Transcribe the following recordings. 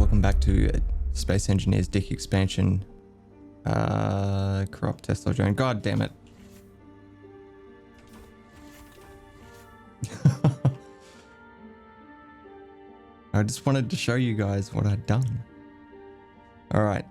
welcome back to Space Engineers DIC expansion. Corrupt Tesla drone. God damn it. I just wanted to show you guys what I'd done. Alright.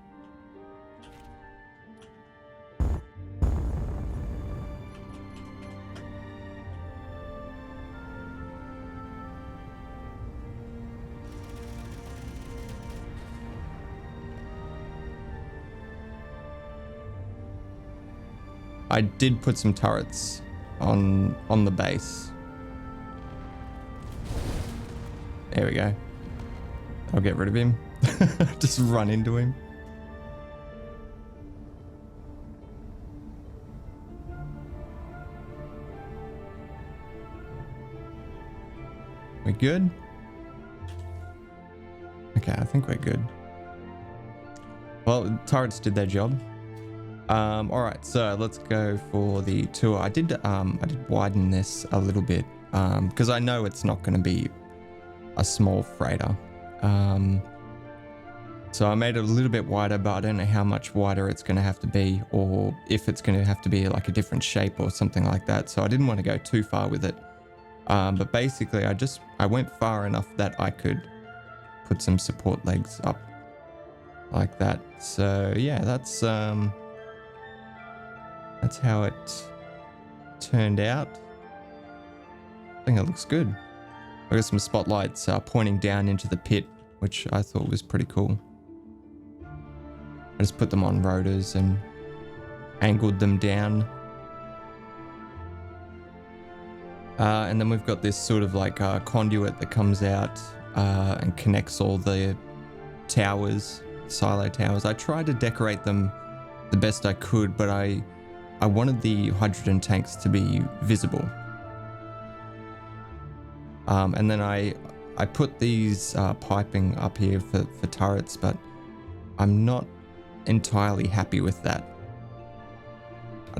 I did put some turrets on the base. There we go. I'll get rid of him. Just run into him. We good? Okay, I think we're good. Well, turrets did their job. All right, so let's go for the tour. I did widen this a little bit because I know it's not going to be a small freighter. So I made it a little bit wider, but I don't know how much wider it's going to have to be, or if it's going to have to be like a different shape or something like that. So I didn't want to go too far with it. But basically, I went far enough that I could put some support legs up like that. So yeah, that's how it turned out. I think it looks good. I got some spotlights pointing down into the pit, which I thought was pretty cool. I just put them on rotors and angled them down. And then we've got this sort of like conduit that comes out and connects all the towers, silo towers. I tried to decorate them the best I could, but I wanted the hydrogen tanks to be visible. And then I put these piping up here for turrets, but I'm not entirely happy with that.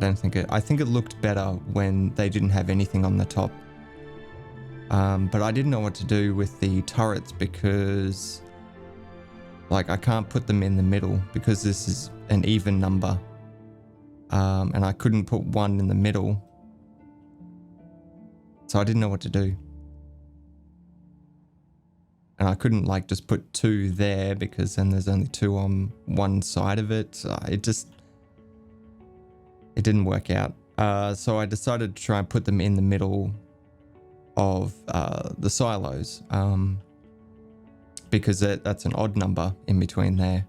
I think it looked better when they didn't have anything on the top. But I didn't know what to do with the turrets because like I can't put them in the middle because this is an even number. And I couldn't put one in the middle. So I didn't know what to do. And I couldn't like just put two there because then there's only two on one side of it. It didn't work out. So I decided to try and put them in the middle of the silos. Because that's an odd number in between there.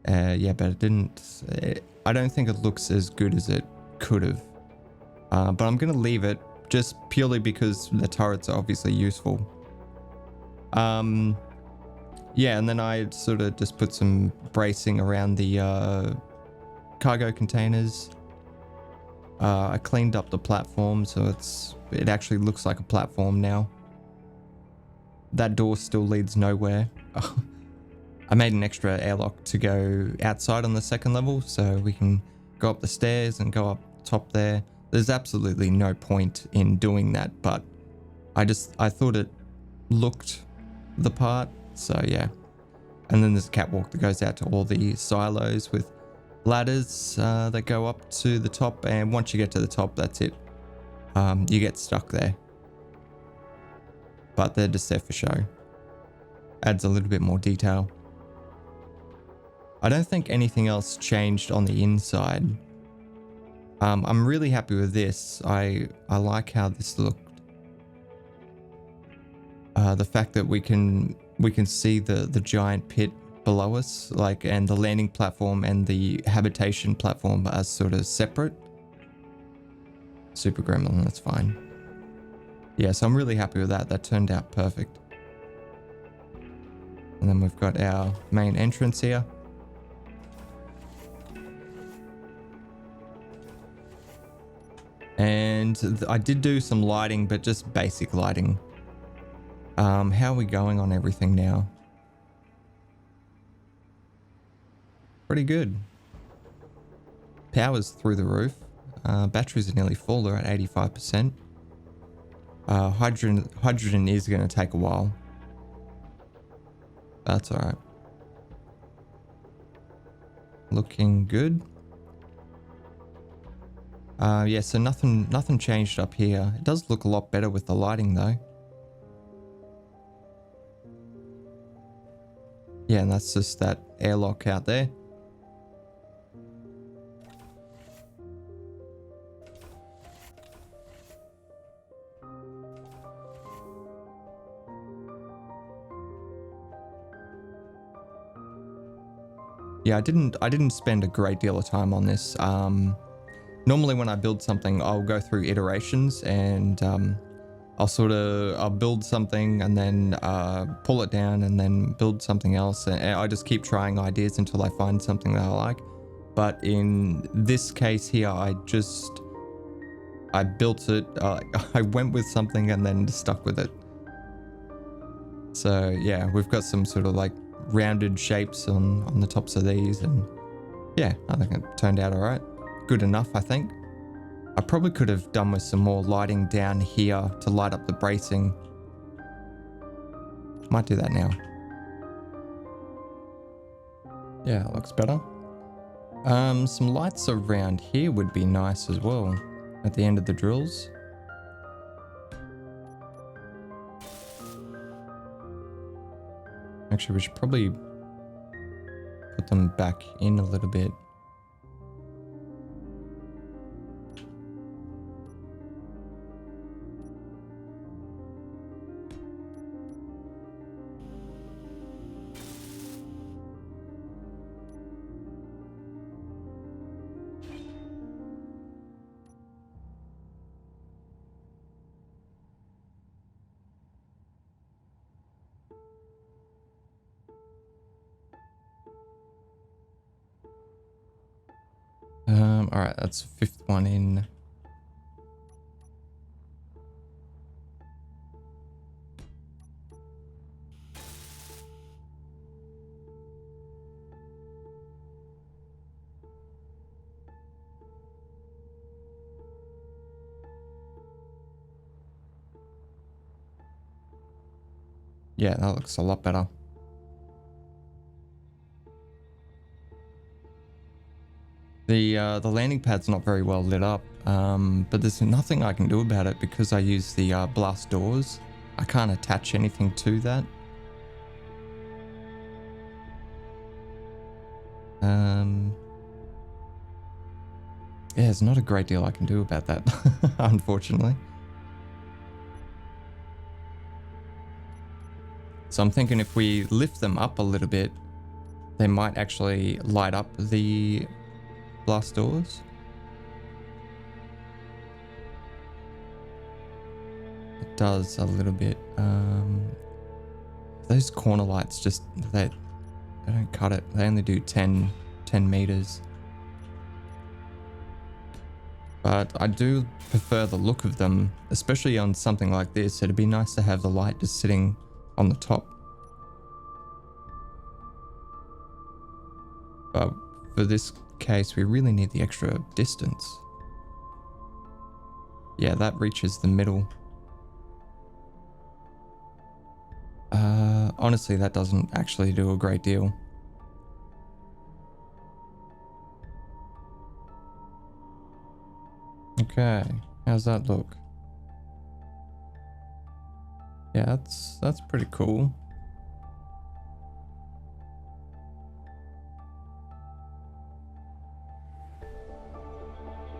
Yeah, but it didn't... I don't think it looks as good as it could have. But I'm going to leave it just purely because the turrets are obviously useful. Yeah, and then I sort of just put some bracing around the cargo containers. I cleaned up the platform so it actually looks like a platform now. That door still leads nowhere. I made an extra airlock to go outside on the second level so we can go up the stairs and go up top there. There's absolutely no point in doing that, but I thought it looked the part, so yeah. And then there's a catwalk that goes out to all the silos with ladders that go up to the top, and once you get to the top, that's it. You get stuck there. But they're just there for show. Adds a little bit more detail. I don't think anything else changed on the inside. I'm really happy with this. I like how this looked. The fact that we can see the giant pit below us, like, and the landing platform and the habitation platform are sort of separate. Super Gremlin, that's fine. Yeah, so I'm really happy with that. That turned out perfect. And then we've got our main entrance here. And I did do some lighting, but just basic lighting. How are we going on everything now? Pretty good. Power's through the roof. Batteries are nearly full. They're at 85%. Hydrogen is going to take a while. That's all right. Looking good. Yeah, so nothing changed up here. It does look a lot better with the lighting though. Yeah, and that's just that airlock out there. Yeah, I didn't spend a great deal of time on this. Normally when I build something, I'll go through iterations and I'll build something and then pull it down and then build something else. And I just keep trying ideas until I find something that I like. But in this case here, I built it. I went with something and then stuck with it. So yeah, we've got some sort of like rounded shapes on the tops of these, and yeah, I think it turned out all right. Good enough, I think. I probably could have done with some more lighting down here to light up the bracing. Might do that now. Yeah, it looks better. Some lights around here would be nice as well at the end of the drills. Actually, we should probably put them back in a little bit. All right, that's the fifth one in. Yeah, that looks a lot better. The landing pad's not very well lit up, but there's nothing I can do about it because I use the blast doors. I can't attach anything to that. Yeah, there's not a great deal I can do about that, unfortunately. So I'm thinking if we lift them up a little bit, they might actually light up the blast doors. It does a little bit. Those corner lights just, they don't cut it. They only do 10 meters. But I do prefer the look of them, especially on something like this. It'd be nice to have the light just sitting on the top. But for this case, we really need the extra distance. Yeah, that reaches the middle. Honestly, that doesn't actually do a great deal. Okay, how's that look? Yeah, that's pretty cool.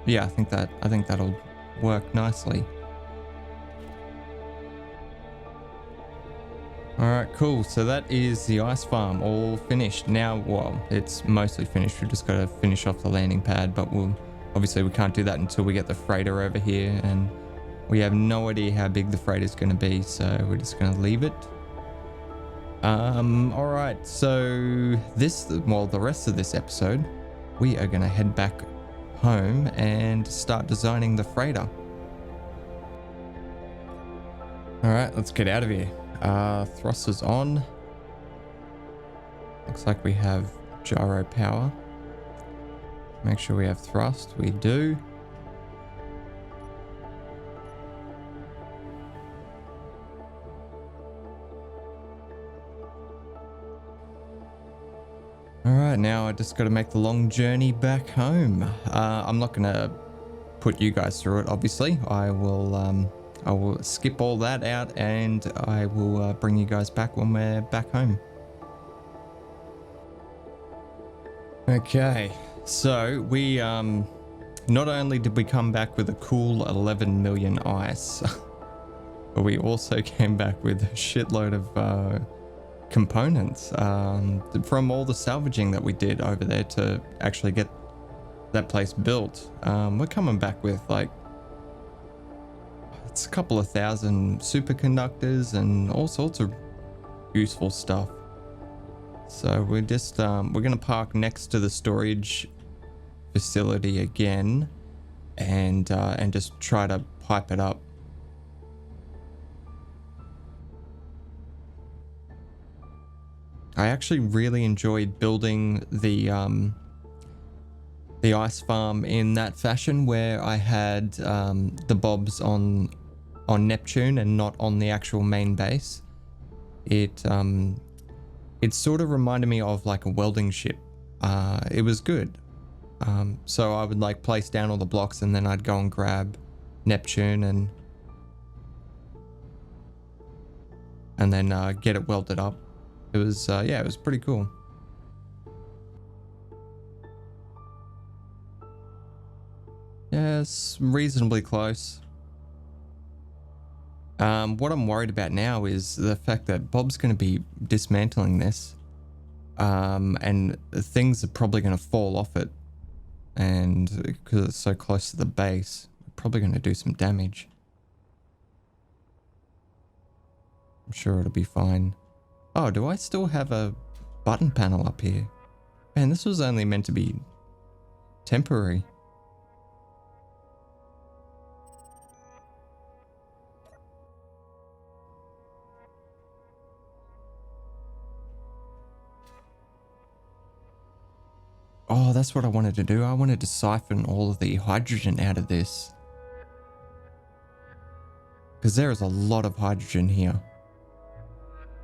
Yeah, I think that'll work nicely. All right, cool. So that is the ice farm all finished. Now, well, it's mostly finished. We've just got to finish off the landing pad, but obviously we can't do that until we get the freighter over here, and we have no idea how big the freighter is going to be, so we're just going to leave it. All right. So the rest of this episode, we are going to head back home and start designing the freighter. All right, let's get out of here. Thrusters on. Looks like we have gyro power. Make sure we have thrust. We do. Alright, now I just got to make the long journey back home. I'm not going to put you guys through it, obviously. I will skip all that out and I will bring you guys back when we're back home. Okay, so we not only did we come back with a cool 11 million ice, but we also came back with a shitload of components from all the salvaging that we did over there to actually get that place built. We're coming back with like, it's a couple of thousand superconductors and all sorts of useful stuff. So we're just we're gonna park next to the storage facility again and just try to pipe it up. I actually really enjoyed building the ice farm in that fashion where I had the bobs on Neptune and not on the actual main base. It sort of reminded me of like a welding ship. It was good. So I would like place down all the blocks and then I'd go and grab Neptune and then get it welded up. It was yeah, it was pretty cool. Yeah, it's reasonably close. What I'm worried about now is the fact that Bob's going to be dismantling this, and things are probably going to fall off it, and because it's so close to the base, we're probably going to do some damage. I'm sure it'll be fine. Oh, do I still have a button panel up here? Man, this was only meant to be temporary. Oh, that's what I wanted to do. I wanted to siphon all of the hydrogen out of this. Because there is a lot of hydrogen here.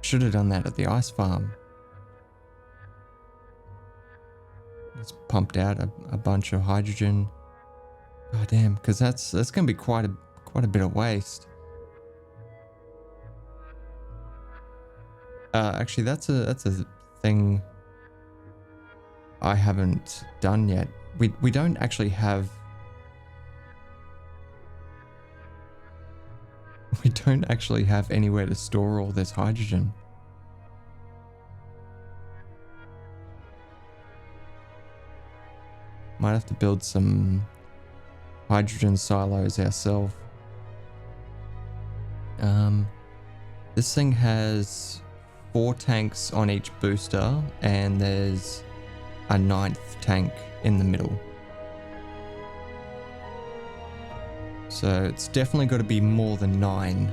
Should have done that at the ice farm. Just pumped out a bunch of hydrogen. God damn, because that's going to be quite a bit of waste. Actually, that's a thing I haven't done yet. We don't actually have. We don't actually have anywhere to store all this hydrogen. Might have to build some hydrogen silos ourselves. This thing has 4 tanks on each booster, and there's a 9th tank in the middle. So it's definitely got to be more than 9.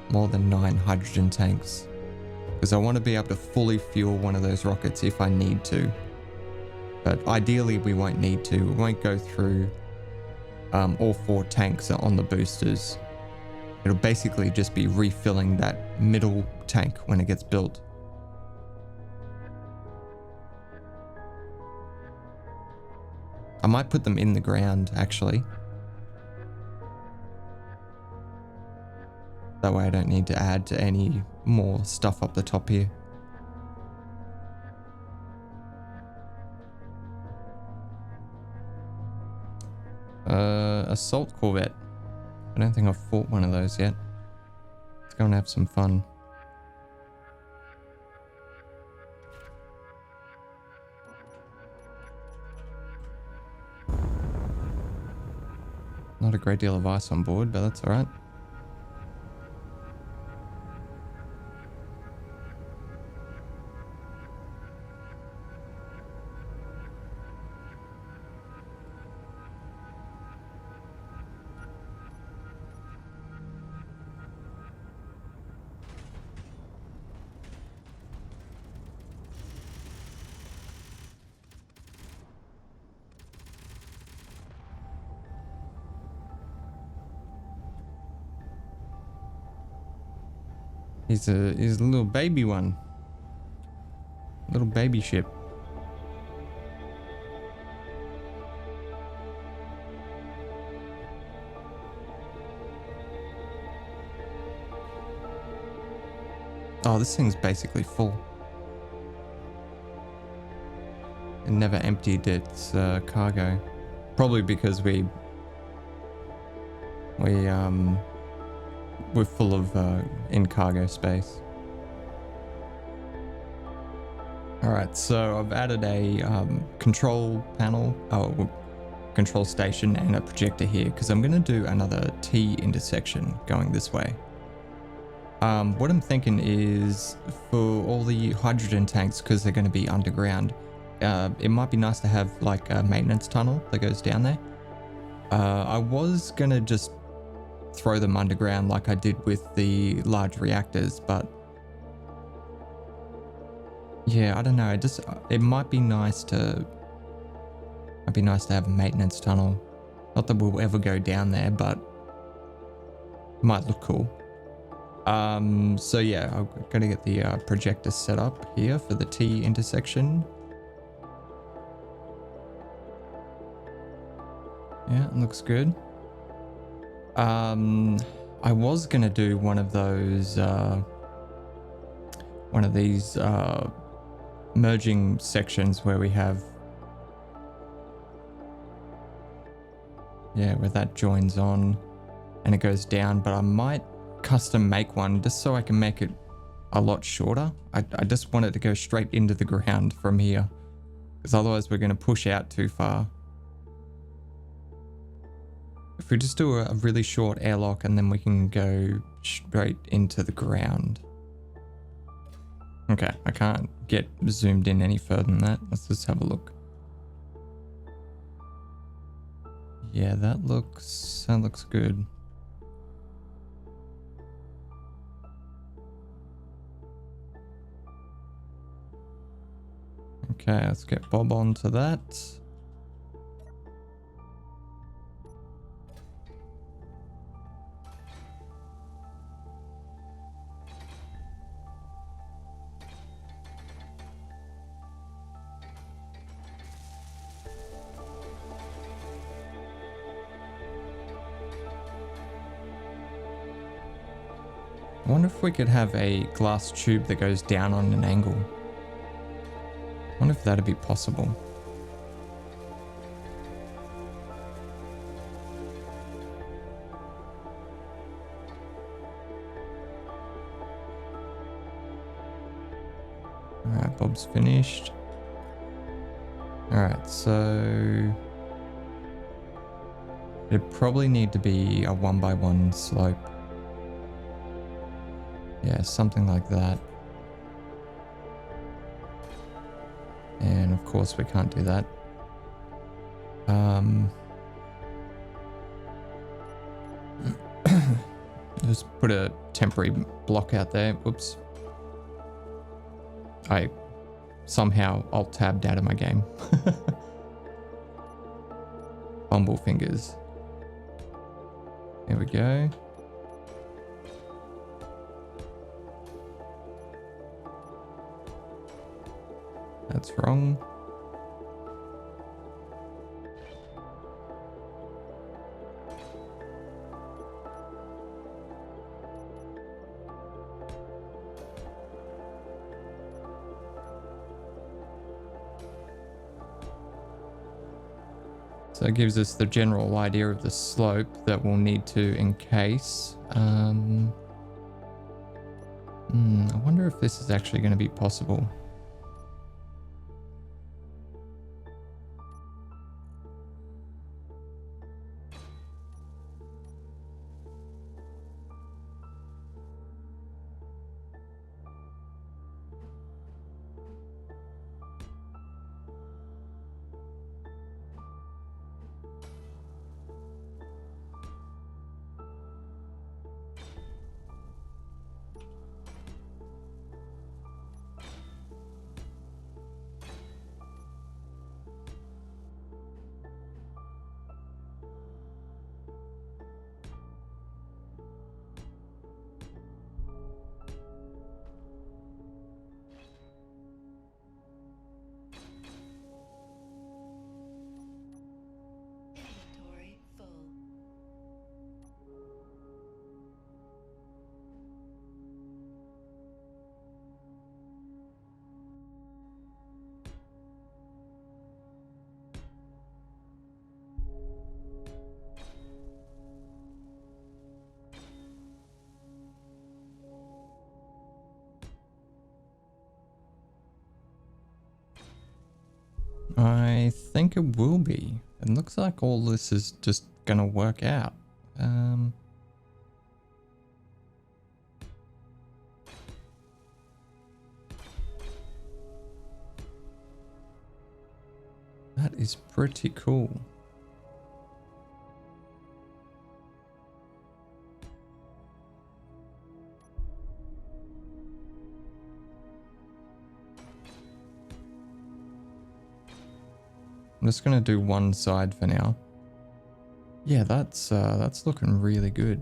More than 9 hydrogen tanks. Because I want to be able to fully fuel one of those rockets if I need to. But ideally we won't need to. We won't go through all 4 tanks on the boosters. It'll basically just be refilling that middle tank when it gets built. I might put them in the ground, actually. That way I don't need to add any more stuff up the top here. Assault Corvette. I don't think I've fought one of those yet. Let's go and have some fun. Not a great deal of ice on board, but that's alright. He's a little baby one. little baby ship. Oh, this thing's basically full. It never emptied its cargo. Probably because we're full of in cargo space. Alright, so I've added a control panel, control station and a projector here because I'm going to do another T intersection going this way. What I'm thinking is for all the hydrogen tanks, because they're going to be underground, it might be nice to have like a maintenance tunnel that goes down there. I was going to just throw them underground like I did with the large reactors, but yeah, I don't know. It might be nice to have a maintenance tunnel. Not that we'll ever go down there, but it might look cool. So yeah, I'm gonna get the projector set up here for the T intersection. Yeah, it looks good. I was gonna do one of these merging sections where we have, yeah, where that joins on and it goes down, but I might custom make one just so I can make it a lot shorter. I just want it to go straight into the ground from here, because otherwise we're going to push out too far. If we just do a really short airlock and then we can go straight into the ground. Okay, I can't get zoomed in any further than that. Let's just have a look. Yeah, that looks good. Okay, let's get Bob onto that. I wonder if we could have a glass tube that goes down on an angle. I wonder if that'd be possible. Alright, Bob's finished. Alright, so it'd probably need to be a 1x1 slope. Yeah, something like that. And of course we can't do that. Just put a temporary block out there. Whoops. I somehow alt-tabbed out of my game. Bumble fingers. There we go. That's wrong. So it gives us the general idea of the slope that we'll need to encase. I wonder if this is actually going to be possible. I think it will be. It looks like all this is just gonna work out. That is pretty cool. I'm just gonna do one side for now. Yeah, that's looking really good.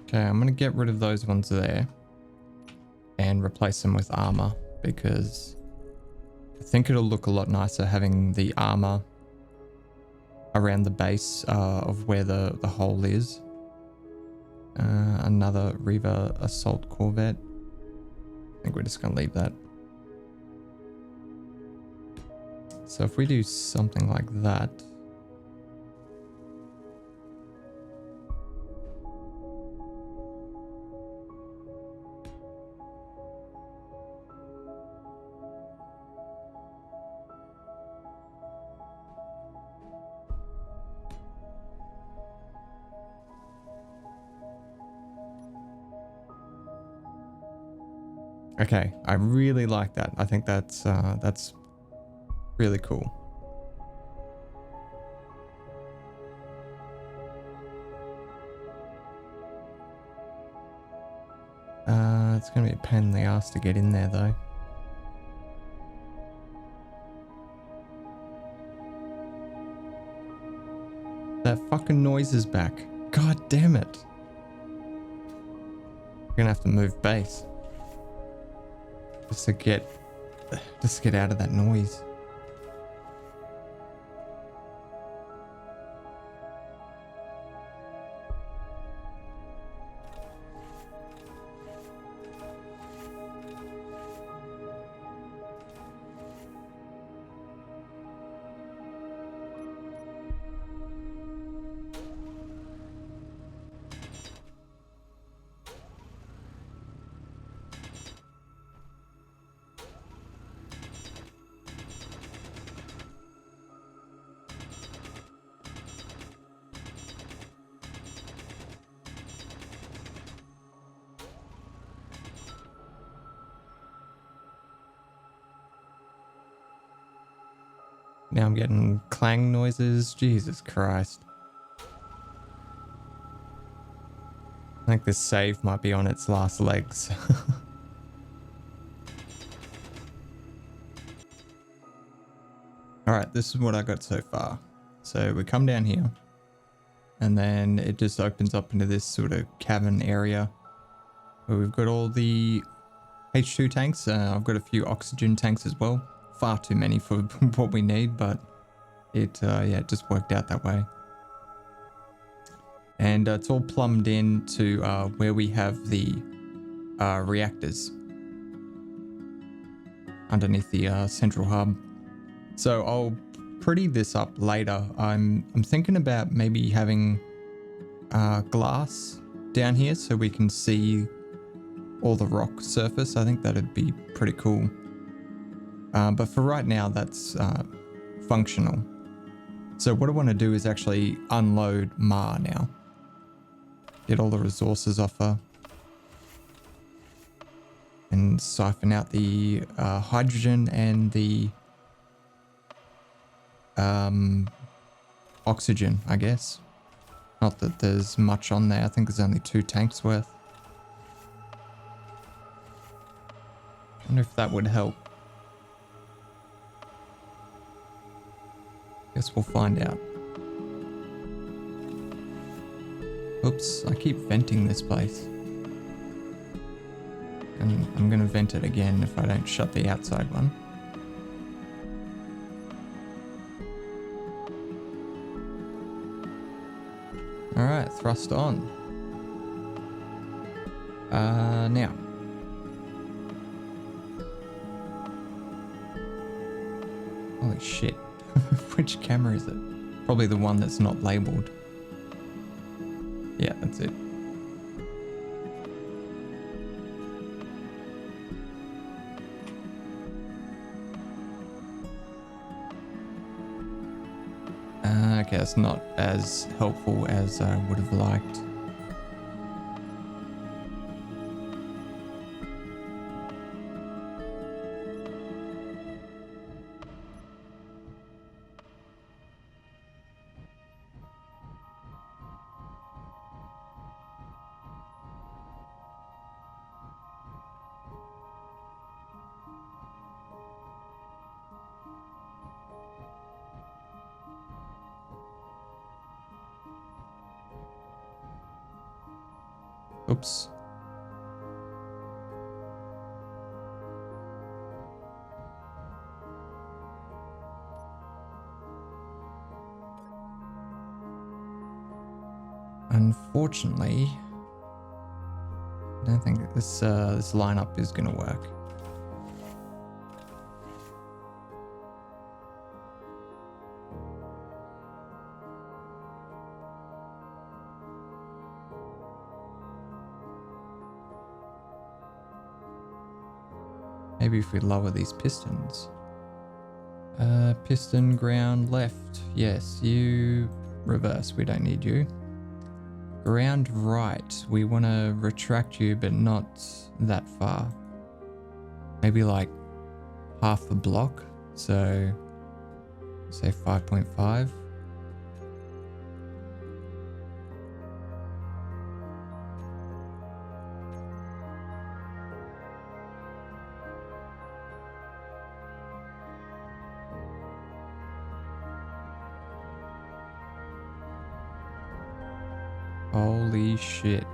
Okay, I'm gonna get rid of those ones there and replace them with armor, because I think it'll look a lot nicer having the armor around the base of where the hole is. Another Reaver Assault Corvette. I think we're just gonna leave that. So if we do something like that. Okay, I really like that. I think that's really cool. It's gonna be a pain in the ass to get in there though. That fucking noise is back. God damn it. We're gonna have to move base. Just to get out of that noise. Now I'm getting clang noises. Jesus Christ. I think this save might be on its last legs. Alright, this is what I got so far. So we come down here. And then it just opens up into this sort of cavern area. Where we've got all the H2 tanks. I've got a few oxygen tanks as well. Far too many for what we need, but it it just worked out that way. And it's all plumbed in to where we have the reactors underneath the central hub. So I'll pretty this up later. I'm thinking about maybe having glass down here so we can see all the rock surface. I think that'd be pretty cool. But for right now, that's functional. So what I want to do is actually unload Ma now. Get all the resources off her. And siphon out the hydrogen and the oxygen, I guess. Not that there's much on there. I think there's only 2 tanks worth. Wonder if that would help. Guess we'll find out. Oops, I keep venting this place. And I'm gonna vent it again if I don't shut the outside one. Alright, thrust on. Now. Holy shit. Which camera is it? Probably the one that's not labeled. Yeah, that's it. Okay, that's not as helpful as I would have liked. Oops. Unfortunately, I don't think this lineup is gonna work. Maybe if we lower these pistons. Piston ground left. Yes, you reverse. We don't need you. Ground right. We want to retract you, but not that far. Maybe like half a block. So say 5.5. Holy shit.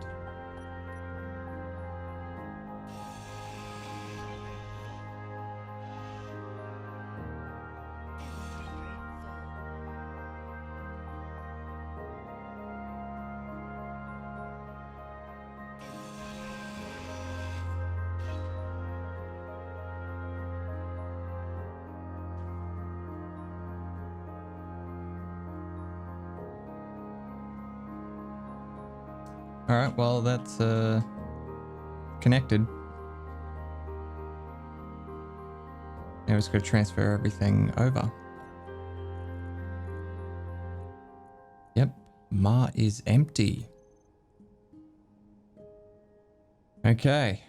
All right, well, that's connected. Now it's going to transfer everything over. Yep, Ma is empty. Okay.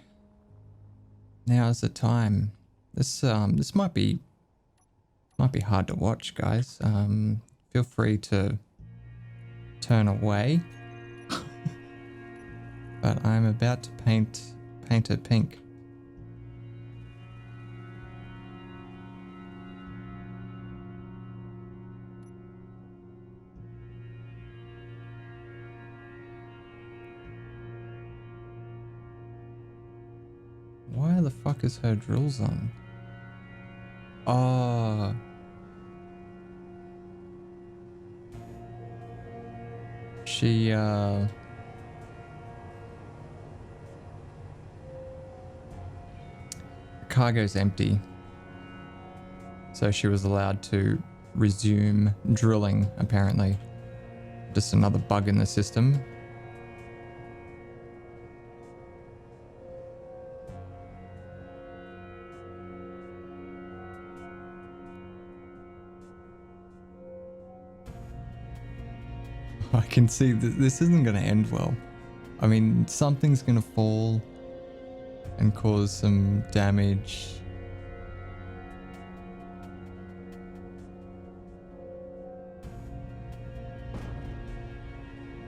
Now's the time. This might be hard to watch, guys. Feel free to turn away. But I'm about to paint it pink. Why the fuck is her drills on? Oh. She, cargo's empty, so she was allowed to resume drilling, apparently. Just another bug in the system. I can see this isn't going to end well. I mean, something's going to fall and cause some damage.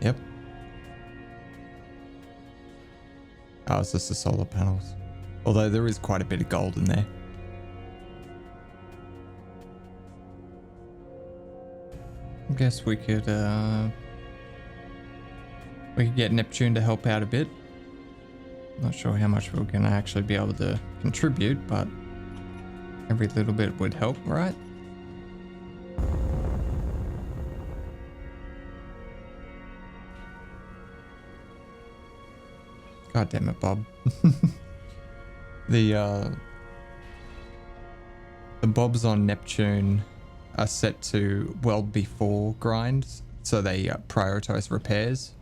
Yep. Oh, it's just the solar panels. Although there is quite a bit of gold in there. I guess we could get Neptune to help out a bit. Not sure how much we're going to actually be able to contribute, but every little bit would help, right? God damn it, Bob. The bobs on Neptune are set to well before grinds, so they prioritize repairs.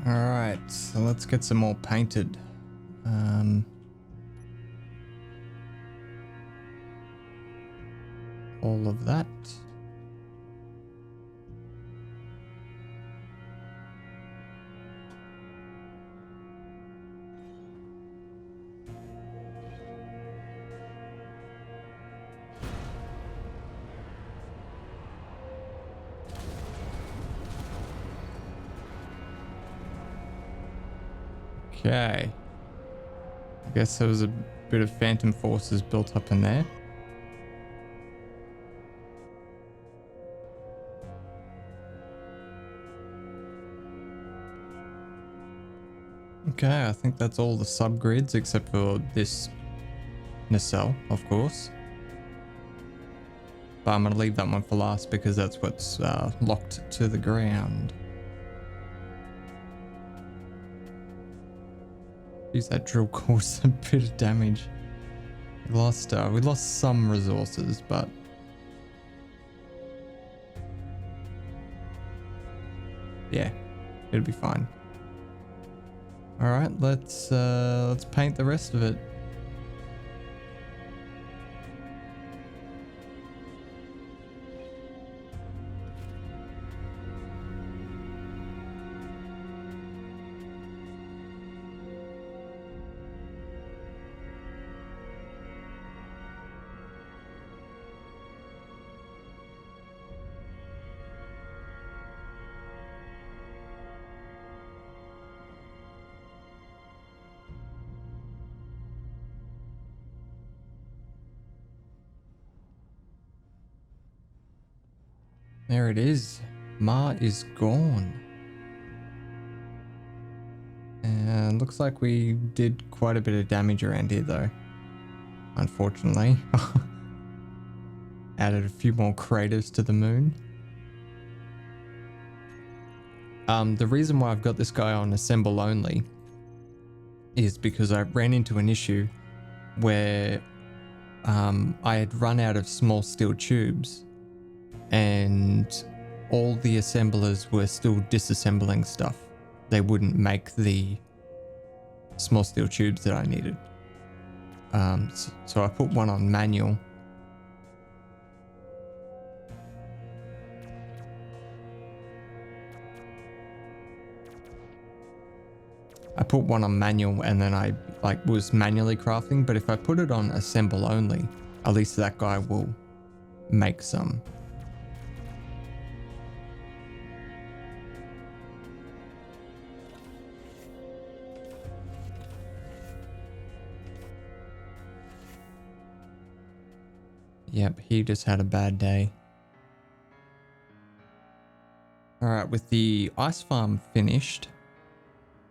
Alright, so let's get some more painted. All of that. Okay. I guess there was a bit of phantom forces built up in there. Okay, I think that's all the subgrids except for this nacelle, of course. But I'm going to leave that one for last because that's what's locked to the ground. Geez, that drill caused a bit of damage. We lost some resources, but yeah, it'll be fine. All right, let's paint the rest of it. There it is. Ma is gone. And looks like we did quite a bit of damage around here though. Unfortunately. Added a few more craters to the moon. The reason why I've got this guy on assemble only is because I ran into an issue where I had run out of small steel tubes and all the assemblers were still disassembling stuff. They wouldn't make the small steel tubes that I needed. So I put one on manual. And then I was manually crafting, but if I put it on assemble only, at least that guy will make some. Yep, he just had a bad day. Alright, with the ice farm finished,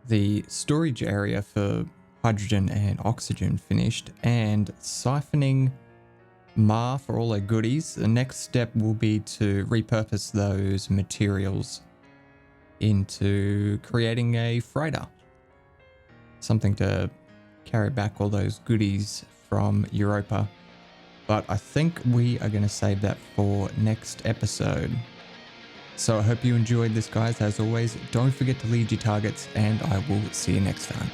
the storage area for hydrogen and oxygen finished, and siphoning Ma for all her goodies, the next step will be to repurpose those materials into creating a freighter. Something to carry back all those goodies from Europa. But I think we are going to save that for next episode. So I hope you enjoyed this, guys. As always, don't forget to lead your targets, and I will see you next time.